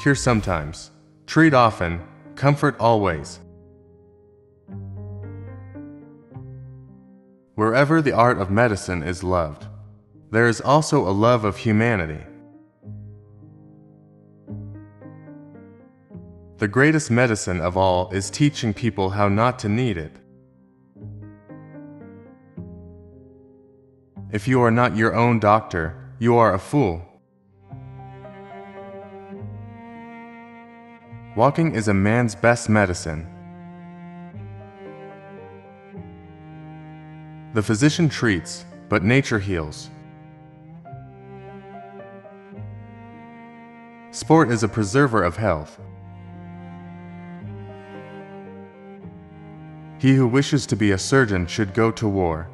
cure sometimes, treat often, comfort always. Wherever the art of medicine is loved, there is also a love of humanity. The greatest medicine of all is teaching people how not to need it. If you are not your own doctor, you are a fool. Walking is a man's best medicine. The physician treats, but nature heals. Sport is a preserver of health. He who wishes to be a surgeon should go to war.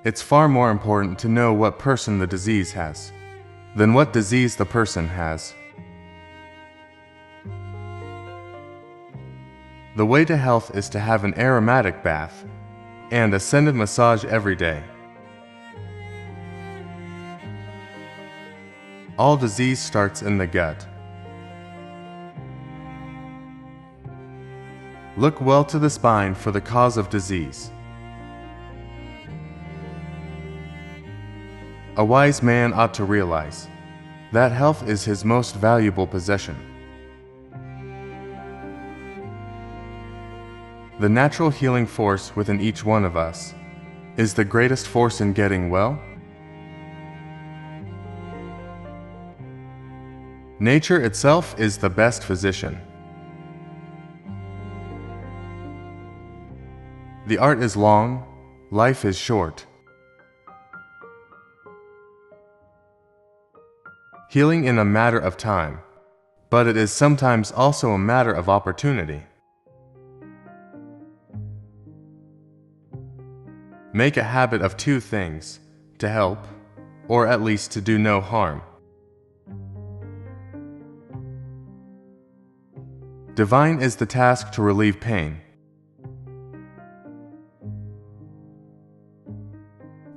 It's far more important to know what person the disease has than what disease the person has. The way to health is to have an aromatic bath and a scented massage every day. All disease starts in the gut. Look well to the spine for the cause of disease. A wise man ought to realize that health is his most valuable possession. The natural healing force within each one of us is the greatest force in getting well. Nature itself is the best physician. The art is long, life is short. Healing in a matter of time, but it is sometimes also a matter of opportunity. Make a habit of two things: to help, or at least to do no harm. Divine is the task to relieve pain.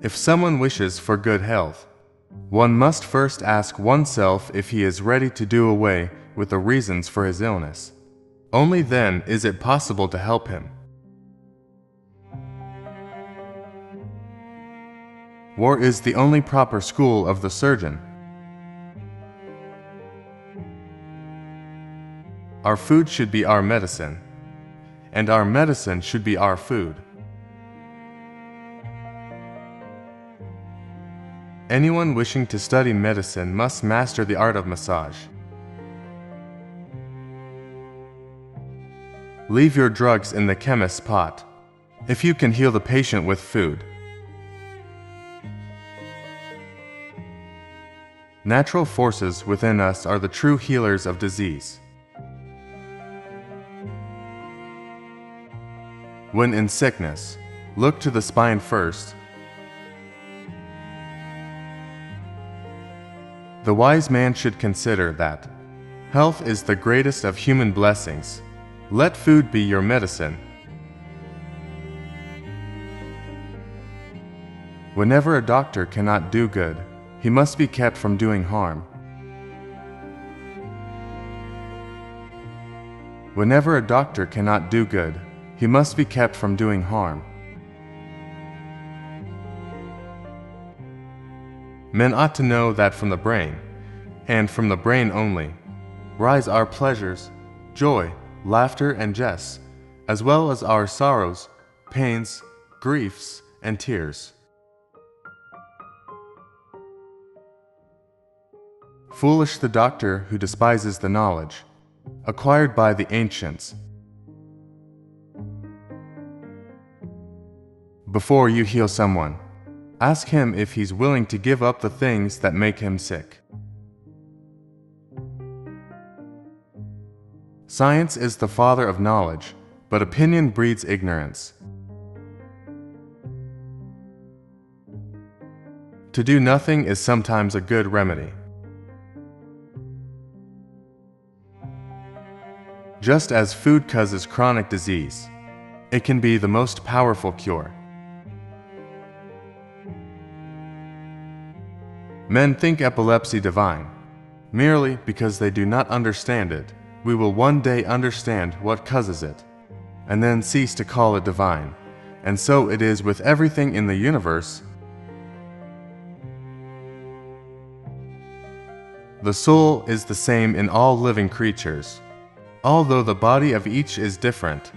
If someone wishes for good health, one must first ask oneself if he is ready to do away with the reasons for his illness. Only then is it possible to help him. War is the only proper school of the surgeon. Our food should be our medicine, and our medicine should be our food. Anyone wishing to study medicine must master the art of massage. Leave your drugs in the chemist's pot, if you can heal the patient with food. Natural forces within us are the true healers of disease. When in sickness, look to the spine first. The wise man should consider that health is the greatest of human blessings. Let food be your medicine. Whenever a doctor cannot do good, he must be kept from doing harm. Whenever a doctor cannot do good, he must be kept from doing harm. Men ought to know that from the brain, and from the brain only, rise our pleasures, joy, laughter, and jests, as well as our sorrows, pains, griefs, and tears. Foolish the doctor who despises the knowledge acquired by the ancients. Before you heal someone, ask him if he's willing to give up the things that make him sick. Science is the father of knowledge, but opinion breeds ignorance. To do nothing is sometimes a good remedy. Just as food causes chronic disease, it can be the most powerful cure. Men think epilepsy divine. Merely because they do not understand it, we will one day understand what causes it, and then cease to call it divine. And so it is with everything in the universe. The soul is the same in all living creatures, although the body of each is different.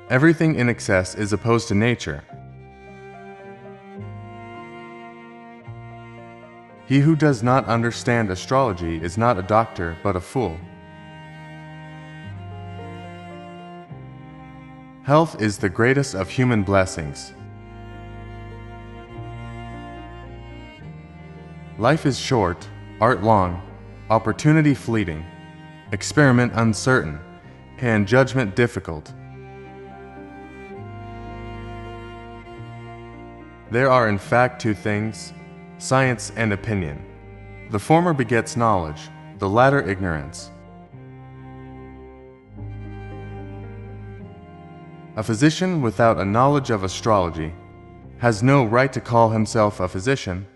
Everything in excess is opposed to nature. He who does not understand astrology is not a doctor but a fool. Health is the greatest of human blessings. Life is short, art long, opportunity fleeting, experiment uncertain, and judgment difficult. There are in fact two things, science and opinion. The former begets knowledge, the latter ignorance. A physician without a knowledge of astrology has no right to call himself a physician.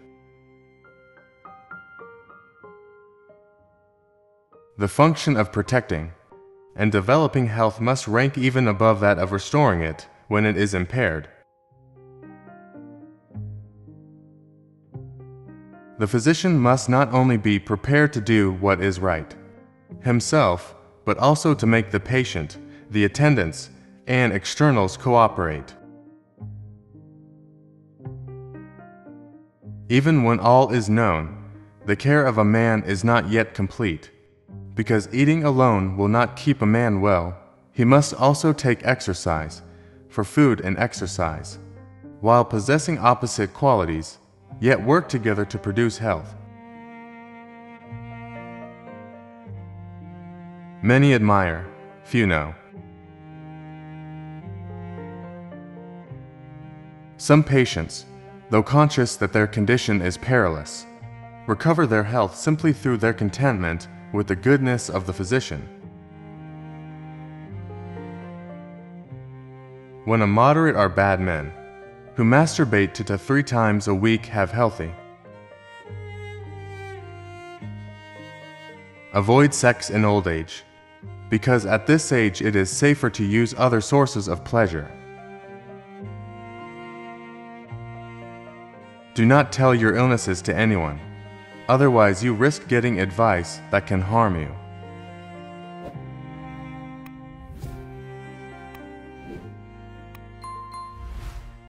The function of protecting and developing health must rank even above that of restoring it when it is impaired. The physician must not only be prepared to do what is right himself, but also to make the patient, the attendants, and externals cooperate. Even when all is known, the care of a man is not yet complete. Because eating alone will not keep a man well, he must also take exercise, for food and exercise, while possessing opposite qualities, yet work together to produce health. Many admire, few know. Some patients, though conscious that their condition is perilous, recover their health simply through their contentment with the goodness of the physician. When a moderate are bad men, who masturbate 2 to 3 times a week have healthy. Avoid sex in old age, because at this age it is safer to use other sources of pleasure. Do not tell your illnesses to anyone, otherwise you risk getting advice that can harm you.